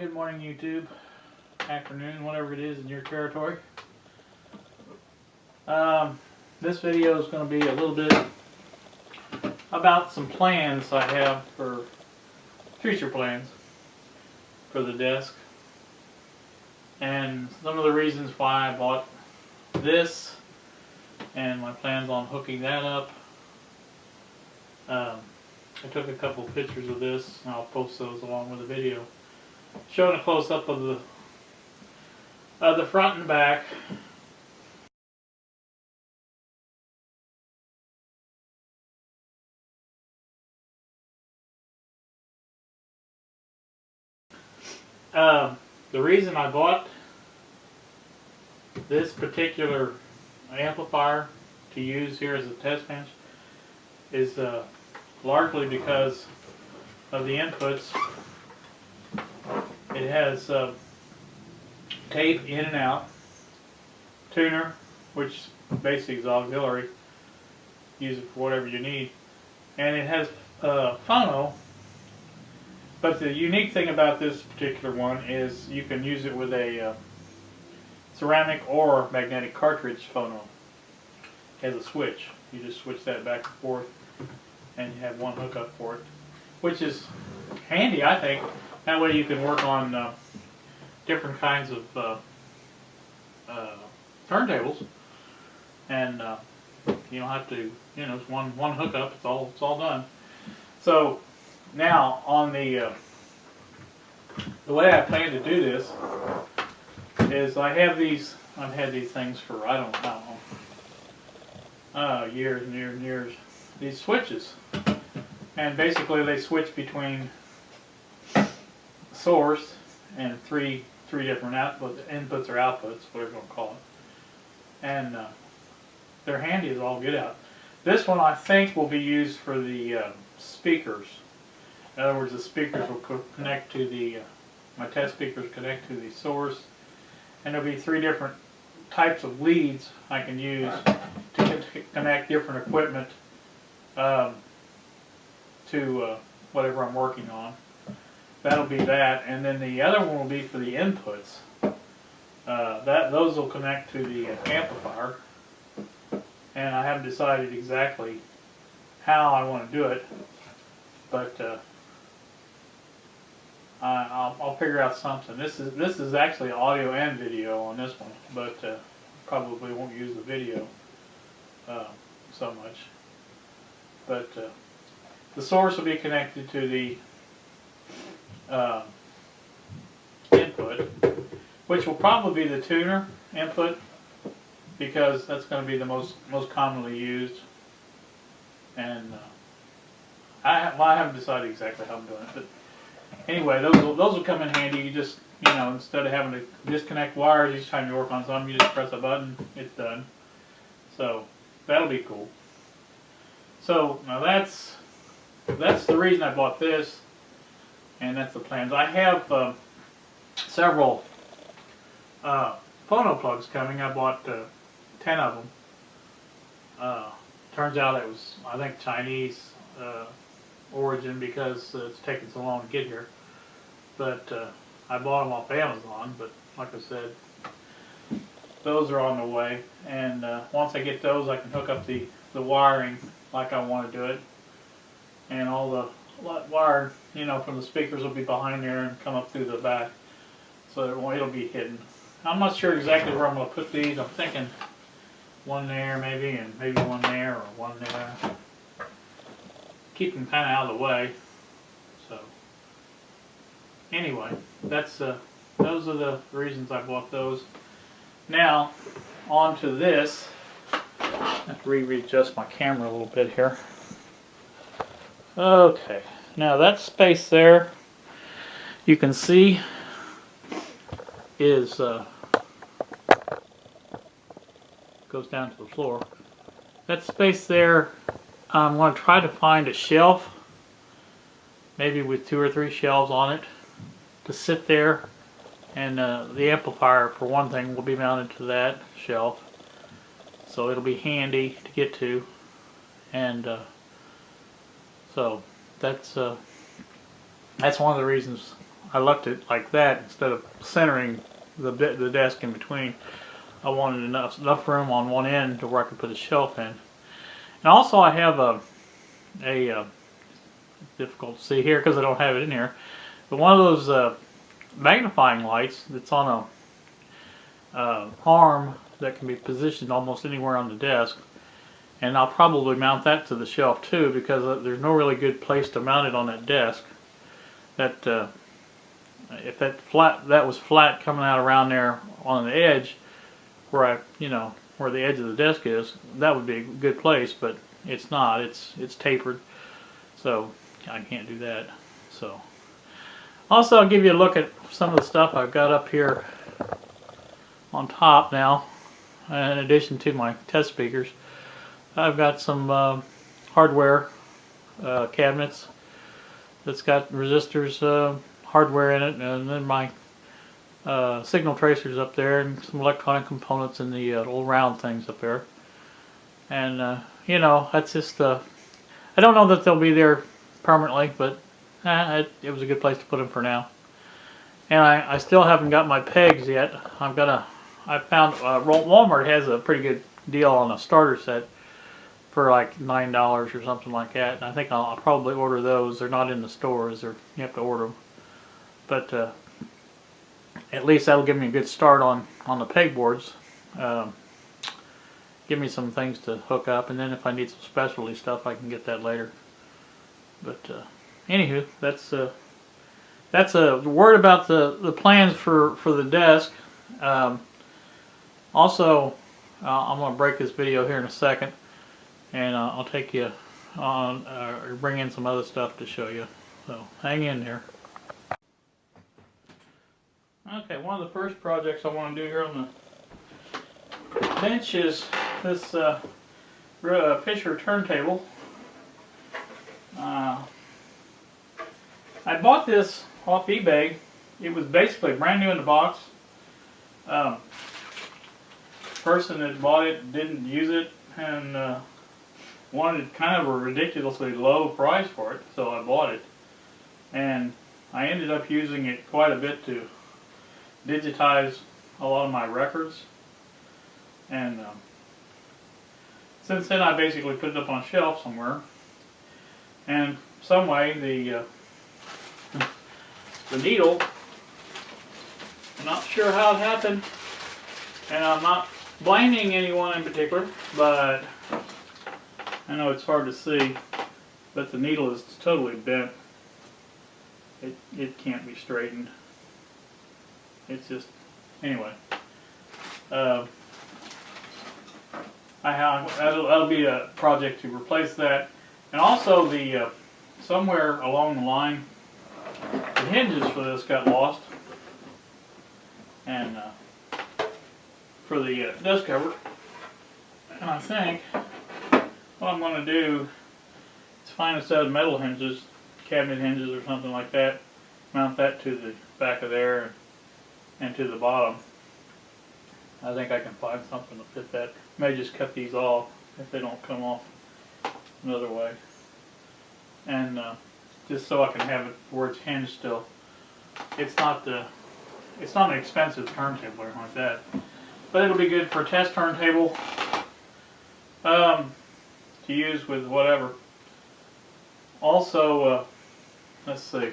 good morning YouTube, afternoon, whatever it is in your territory. This video is going to be a little bit about some plans I have for future plans for the desk, and some of the reasons why I bought this and my plans on hooking that up. I took a couple pictures of this and I'll post those along with the video showing a close-up of the front and back. The reason I bought this particular amplifier to use here as a test bench is largely because of the inputs. It has tape in and out, tuner, which basically is auxiliary, use it for whatever you need, and it has phono. But the unique thing about this particular one is you can use it with a ceramic or magnetic cartridge phono as a switch. You just switch that back and forth and you have one hookup for it, which is handy, I think. That way you can work on different kinds of turntables, and you don't have to, it's one hookup. It's all done. So now on the way I plan to do this is I've had these things for I don't know years and years and years. These switches, and basically they switch between source and three different inputs or outputs, whatever you want to call it, and they're handy as all get out. This one I think will be used for the speakers. In other words, the speakers will connect to the my test speakers connect to the source, and there'll be three different types of leads I can use to connect different equipment to whatever I'm working on. That'll be that, and then the other one will be for the inputs. Those will connect to the amplifier, and I haven't decided exactly how I want to do it, but I'll figure out something. This is actually audio and video on this one, but probably won't use the video so much. But the source will be connected to the input, which will probably be the tuner input, because that's going to be the most commonly used. And I haven't decided exactly how I'm doing it, but anyway, those will come in handy. You just, instead of having to disconnect wires each time you work on something, you just press a button, it's done. So that'll be cool. So now that's the reason I bought this, and that's the plans. I have several phono plugs coming. I bought 10 of them. Turns out it was, I think, Chinese origin, because it's taken so long to get here. But I bought them off Amazon, but like I said, those are on the way, and once I get those, I can hook up the wiring like I want to do it, and all the wire from the speakers will be behind there and come up through the back, so it'll be hidden. I'm not sure exactly where I'm going to put these. I'm thinking one there maybe, and maybe one there, or one there. Keep them kind of out of the way. So anyway, those are the reasons I bought those. Now on to this. I have to readjust my camera a little bit here. Okay, now that space there, you can see, is goes down to the floor. That space there, I'm going to try to find a shelf, maybe with 2 or 3 shelves on it, to sit there, and the amplifier, for one thing, will be mounted to that shelf, so it'll be handy to get to, and so that's one of the reasons I left it like that instead of centering the desk in between. I wanted enough room on one end to where I could put a shelf in. And also I have a difficult to see here because I don't have it in here, but one of those magnifying lights that's on a arm that can be positioned almost anywhere on the desk. And I'll probably mount that to the shelf too, because there's no really good place to mount it on that desk. That if that was flat coming out around there on the edge, where where the edge of the desk is, that would be a good place. But it's not. It's tapered, so I can't do that. So also, I'll give you a look at some of the stuff I've got up here on top now. In addition to my test speakers, I've got some hardware cabinets that's got resistors, hardware in it, and then my signal tracers up there, and some electronic components in the little round things up there. And you know, that's just I don't know that they'll be there permanently, but it was a good place to put them for now. And I still haven't got my pegs yet. I found Walmart has a pretty good deal on a starter set for like $9 or something like that. And I think I'll probably order those. They're not in the stores, or you have to order them. But at least that'll give me a good start on the pegboards. Give me some things to hook up, and then if I need some specialty stuff, I can get that later. But anywho, that's a word about the plans for the desk. Also, I'm going to break this video here in a second, and I'll take you on or bring in some other stuff to show you. So hang in there. Okay, one of the first projects I want to do here on the bench is this Fisher turntable. I bought this off eBay. It was basically brand new in the box. Person that bought it didn't use it and wanted kind of a ridiculously low price for it, so I bought it. And I ended up using it quite a bit to digitize a lot of my records. And since then I basically put it up on a shelf somewhere. And some way the needle, I'm not sure how it happened, and I'm not blaming anyone in particular, but I know it's hard to see, but the needle is totally bent. It can't be straightened. It's just, anyway. That'll be a project to replace that. And also somewhere along the line, the hinges for this got lost. And for the desk cover. And I think what I'm going to do is find a set of metal hinges, cabinet hinges or something like that, mount that to the back of there and to the bottom. I think I can find something to fit that. May just cut these off if they don't come off another way. And just so I can have it where it's hinged still. It's not an expensive turntable or anything like that, but it'll be good for a test turntable to use with whatever. Also, let's see.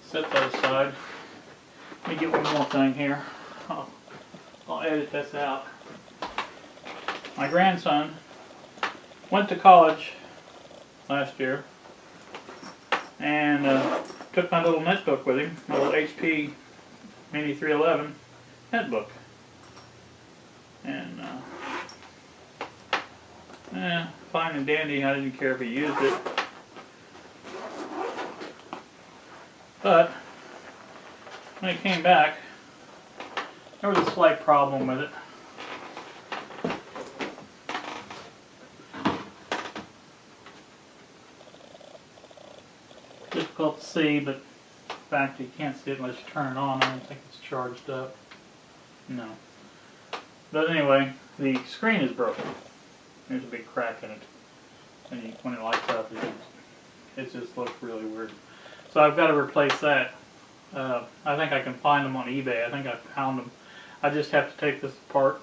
Set that aside. Let me get one more thing here. I'll edit this out. My grandson went to college last year and took my little netbook with him, my little HP Mini 311 netbook. And fine and dandy, I didn't care if he used it. But when he came back, there was a slight problem with it. Difficult to see, but in fact you can't see it unless you turn it on. I don't think it's charged up. No. But anyway, the screen is broken. There's a big crack in it. And when it lights up, it just looks really weird. So I've got to replace that. I think I can find them on eBay. I think I found them. I just have to take this apart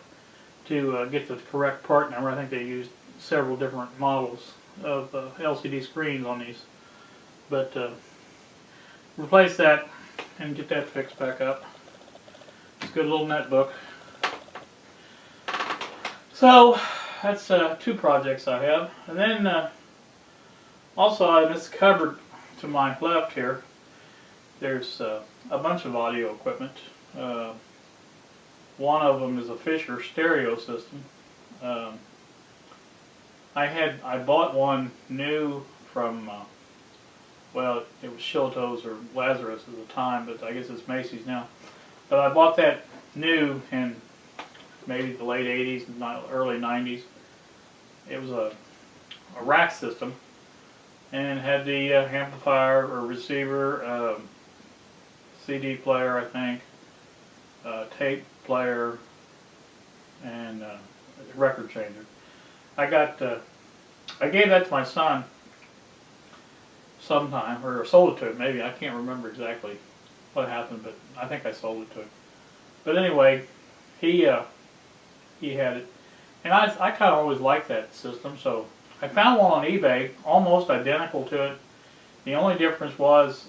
to get the correct part number. I think they used several different models of LCD screens on these. But replace that and get that fixed back up. It's a good little netbook. So that's 2 projects I have. And then also in this cupboard to my left here, there's a bunch of audio equipment. One of them is a Fisher stereo system. I bought one new from, well, it was Shilto's or Lazarus at the time, but I guess it's Macy's now. But I bought that new in maybe the late 80s and early 90s. It was a rack system and had the amplifier or receiver, CD player, I think, tape player, and record changer. I gave that to my son sometime, or sold it to him maybe. I can't remember exactly what happened, but I think I sold it to him. But anyway, he had it, and I kind of always liked that system, so I found one on eBay almost identical to it. The only difference was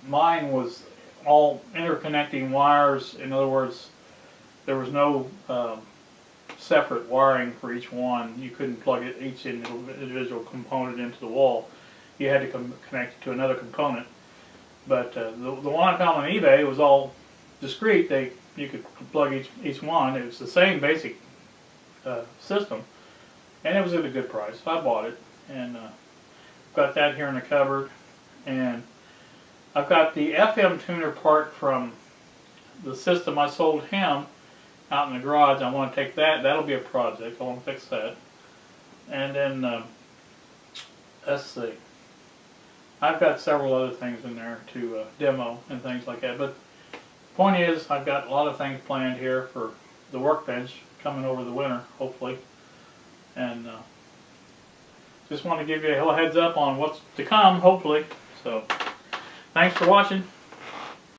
mine was all interconnecting wires. In other words, there was no separate wiring for each one. You couldn't plug each individual component into the wall. You had to connect it to another component. But the one I found on eBay was all discrete. You could plug each one. It was the same basic system, and it was at a good price. So I bought it, and got that here in the cupboard. And I've got the FM tuner part from the system I sold him out in the garage. I want to take that. That'll be a project. I want to fix that. And then let's see. I've got several other things in there to demo and things like that. But the point is, I've got a lot of things planned here for the workbench coming over the winter, hopefully. And just want to give you a little heads up on what's to come, hopefully. So, thanks for watching.